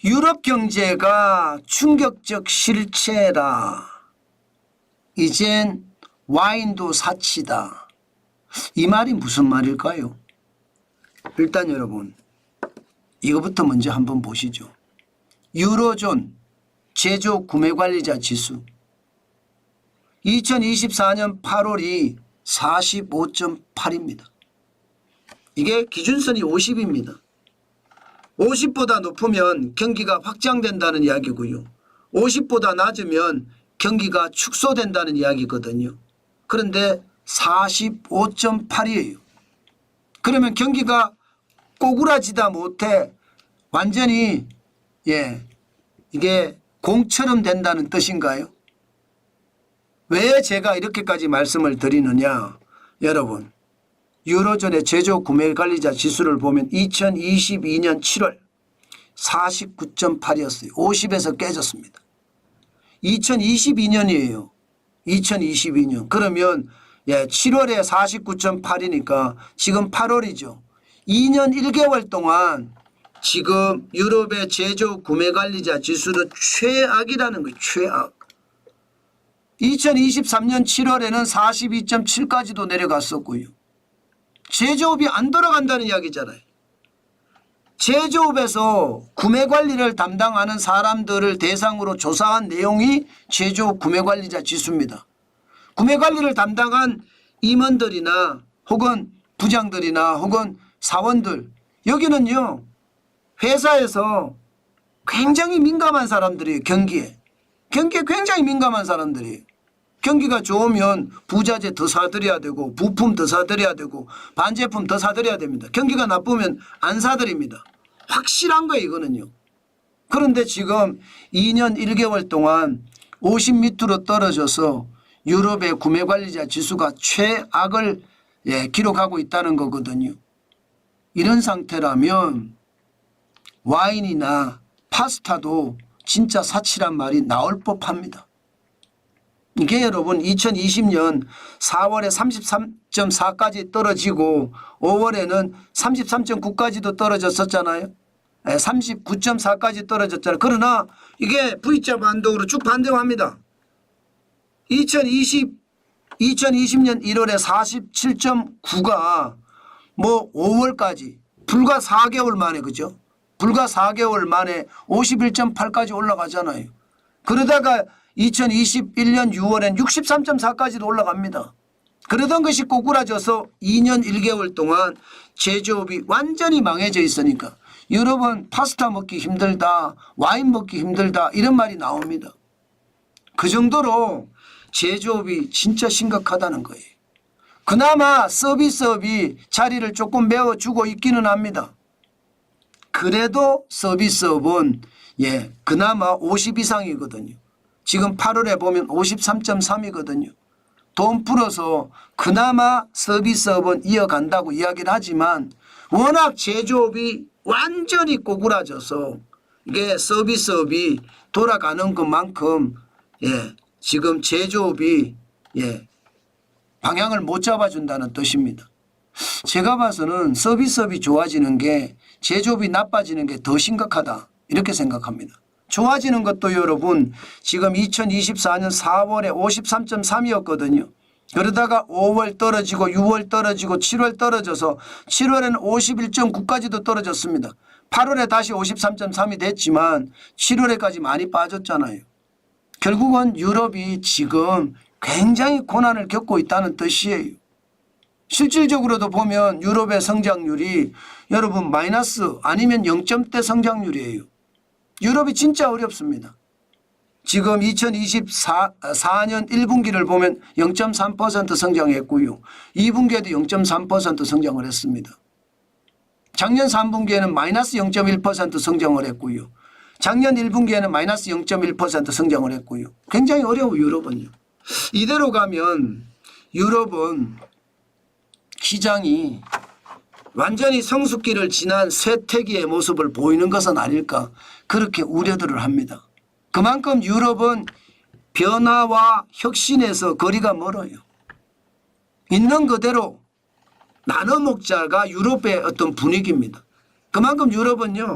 유럽 경제가 충격적 실체라. 이젠 와인도 사치다. 이 말이 무슨 말일까요? 일단 여러분 이거부터 먼저 한번 보시죠. 유로존 제조 구매관리자 지수 2024년 8월이 45.8입니다. 이게 기준선이 50입니다. 50보다 높으면 경기가 확장된다는 이야기고요. 50보다 낮으면 경기가 축소된다는 이야기거든요. 그런데 45.8이에요. 그러면 경기가 꼬꾸라지다 못해 완전히 이게 공처럼 된다는 뜻인가요? 왜 제가 이렇게까지 말씀을 드리느냐. 여러분 유로존의 제조 구매관리자 지수를 보면 2022년 7월 49.8이었어요. 50에서 깨졌습니다. 2022년이에요. 2022년. 그러면 7월에 49.8이니까 지금 8월이죠. 2년 1개월 동안 지금 유럽의 제조 구매관리자 지수는 최악이라는 거예요. 최악. 2023년 7월에는 42.7까지도 내려갔었고요. 제조업이 안 돌아간다는 이야기잖아요. 제조업에서 구매관리를 담당하는 사람들을 대상으로 조사한 내용이 제조 구매관리자 지수입니다. 구매관리를 담당한 임원들이나 혹은 부장들이나 혹은 사원들, 여기는요 회사에서 굉장히 민감한 사람들이에요. 경기에 굉장히 민감한 사람들이에요. 경기가 좋으면 부자재 더 사들여야 되고 부품 더 사들여야 되고 반제품 더 사들여야 됩니다. 경기가 나쁘면 안 사들입니다. 확실한 거예요 이거는요. 그런데 지금 2년 1개월 동안 50 밑으로 떨어져서 유럽의 구매관리자 지수가 최악을 기록하고 있다는 거거든요. 이런 상태라면 와인이나 파스타도 진짜 사치란 말이 나올 법합니다. 이게 여러분 2020년 4월에 33.4까지 떨어지고 5월에는 33.9까지도 떨어졌었잖아요. 39.4까지 떨어졌잖아요. 그러나 이게 V자 반동으로 쭉 반등합니다. 2020년 1월에 47.9가 뭐 5월까지 불과 4개월 만에 그죠? 불과 4개월 만에 51.8까지 올라가잖아요. 그러다가 2021년 6월엔 63.4까지도 올라갑니다. 그러던 것이 꼬꾸라져서 2년 1개월 동안 제조업이 완전히 망해져 있으니까 여러분 파스타 먹기 힘들다, 와인 먹기 힘들다 이런 말이 나옵니다. 그 정도로 제조업이 진짜 심각하다는 거예요. 그나마 서비스업이 자리를 조금 메워주고 있기는 합니다. 그래도 서비스업은 그나마 50 이상이거든요. 지금 8월에 보면 53.3이거든요. 돈 풀어서 그나마 서비스업은 이어간다고 이야기를 하지만 워낙 제조업이 완전히 꼬꾸라져서 이게 서비스업이 돌아가는 것만큼 지금 제조업이 방향을 못 잡아준다는 뜻입니다. 제가 봐서는 서비스업이 좋아지는 게 제조업이 나빠지는 게 더 심각하다 이렇게 생각합니다. 좋아지는 것도 여러분 지금 2024년 4월에 53.3이었거든요. 그러다가 5월 떨어지고 6월 떨어지고 7월 떨어져서 7월에는 51.9까지도 떨어졌습니다. 8월에 다시 53.3이 됐지만 7월에까지 많이 빠졌잖아요. 결국은 유럽이 지금 굉장히 고난을 겪고 있다는 뜻이에요. 실질적으로도 보면 유럽의 성장률이 여러분 마이너스 아니면 0점대 성장률이에요. 유럽이 진짜 어렵습니다. 지금 2024년 1분기를 보면 0.3% 성장했고요. 2분기에도 0.3% 성장을 했습니다. 작년 3분기에는 마이너스 0.1% 성장을 했고요. 작년 1분기에는 마이너스 0.1% 성장을 했고요. 굉장히 어려워 유럽은요. 이대로 가면 유럽은 시장이 완전히 성숙기를 지난 쇠퇴기의 모습을 보이는 것은 아닐까 그렇게 우려들을 합니다. 그만큼 유럽은 변화와 혁신에서 거리가 멀어요. 있는 그대로 나눠 먹자가 유럽의 어떤 분위기입니다. 그만큼 유럽은요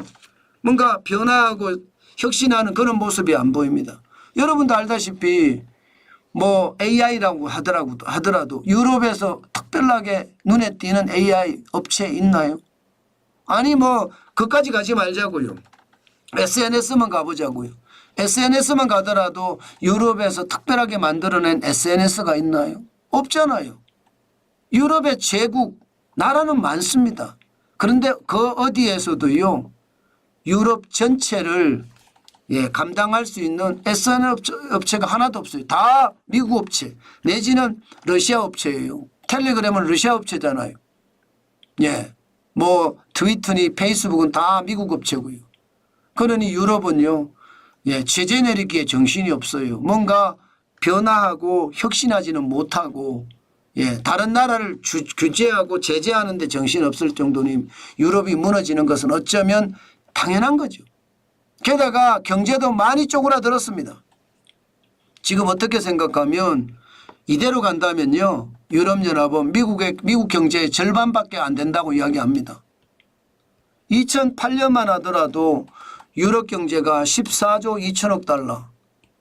뭔가 변화하고 혁신하는 그런 모습이 안 보입니다. 여러분도 알다시피 뭐 AI라고 하더라도 유럽에서 특별하게 눈에 띄는 AI 업체 있나요? 아니 뭐 그까지 가지 말자고요. SNS만 가보자고요. SNS만 가더라도 유럽에서 특별하게 만들어낸 SNS가 있나요? 없잖아요. 유럽의 제국 나라는 많습니다. 그런데 그 어디에서도요. 유럽 전체를 감당할 수 있는 SNS 업체가 하나도 없어요. 다 미국 업체 내지는 러시아 업체예요. 텔레그램은 러시아 업체잖아요. 뭐 트위터니 페이스북은 다 미국 업체고요. 그러니 유럽은요. 제재 내리기에 정신이 없어요. 뭔가 변화하고 혁신하지는 못하고 다른 나라를 규제하고 제재하는 데 정신이 없을 정도니 유럽이 무너지는 것은 어쩌면 당연한 거죠. 게다가 경제도 많이 쪼그라들었습니다. 지금 어떻게 생각하면 이대로 간다면요. 유럽연합은 미국 경제의 절반밖에 안 된다고 이야기합니다. 2008년만 하더라도 유럽 경제가 14조 2천억 달러,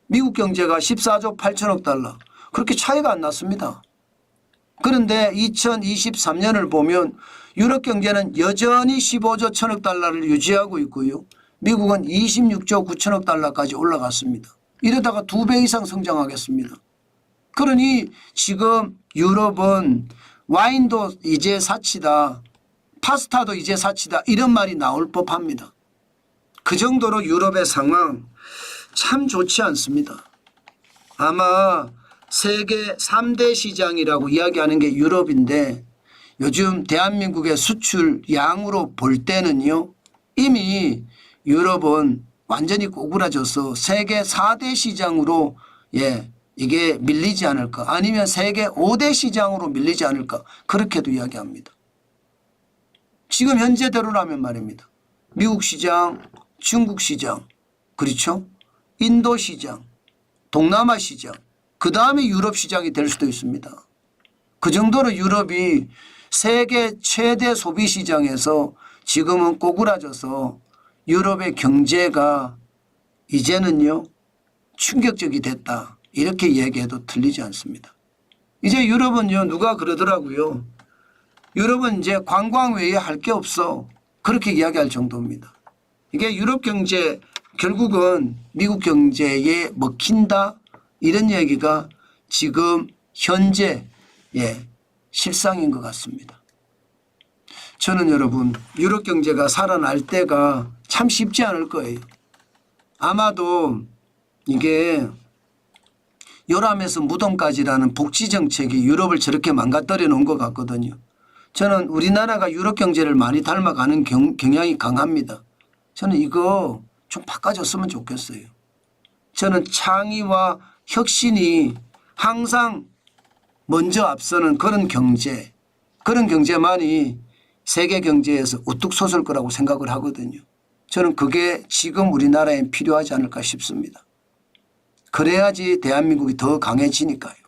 미국 경제가 14조 8천억 달러 그렇게 차이가 안 났습니다. 그런데 2023년을 보면 유럽 경제는 여전히 15조 1천억 달러를 유지하고 있고요. 미국은 26조 9천억 달러까지 올라갔습니다. 이러다가 2배 이상 성장하겠습니다. 그러니 지금 유럽은 와인도 이제 사치다, 파스타도 이제 사치다 이런 말이 나올 법합니다. 그 정도로 유럽의 상황 참 좋지 않습니다. 아마 세계 3대 시장이라고 이야기하는 게 유럽인데 요즘 대한민국의 수출 양으로 볼 때는요. 이미 유럽은 완전히 꼬꾸라져서 세계 4대 시장으로 이게 밀리지 않을까 아니면 세계 5대 시장으로 밀리지 않을까 그렇게도 이야기합니다. 지금 현재대로라면 말입니다. 미국 시장, 중국 시장, 그렇죠? 인도 시장, 동남아 시장, 그 다음에 유럽 시장이 될 수도 있습니다. 그 정도로 유럽이 세계 최대 소비 시장에서 지금은 꼬꾸라져서 유럽의 경제가 이제는요 충격적이 됐다. 이렇게 얘기해도 틀리지 않습니다. 이제 유럽은요 누가 그러더라고요. 유럽은 이제 관광 외에 할 게 없어. 그렇게 이야기할 정도입니다. 이게 유럽 경제 결국은 미국 경제에 먹힌다. 이런 얘기가 지금 현재 실상인 것 같습니다. 저는 여러분 유럽 경제가 살아날 때가 참 쉽지 않을 거예요. 아마도 이게 요람에서 무덤까지라는 복지정책이 유럽을 저렇게 망가뜨려 놓은 것 같거든요. 저는 우리나라가 유럽 경제를 많이 닮아가는 경향이 강합니다. 저는 이거 좀 바꿔줬으면 좋겠어요. 저는 창의와 혁신이 항상 먼저 앞서는 그런 경제만이 세계 경제에서 우뚝 솟을 거라고 생각을 하거든요. 저는 그게 지금 우리나라에 필요하지 않을까 싶습니다. 그래야지 대한민국이 더 강해지니까요.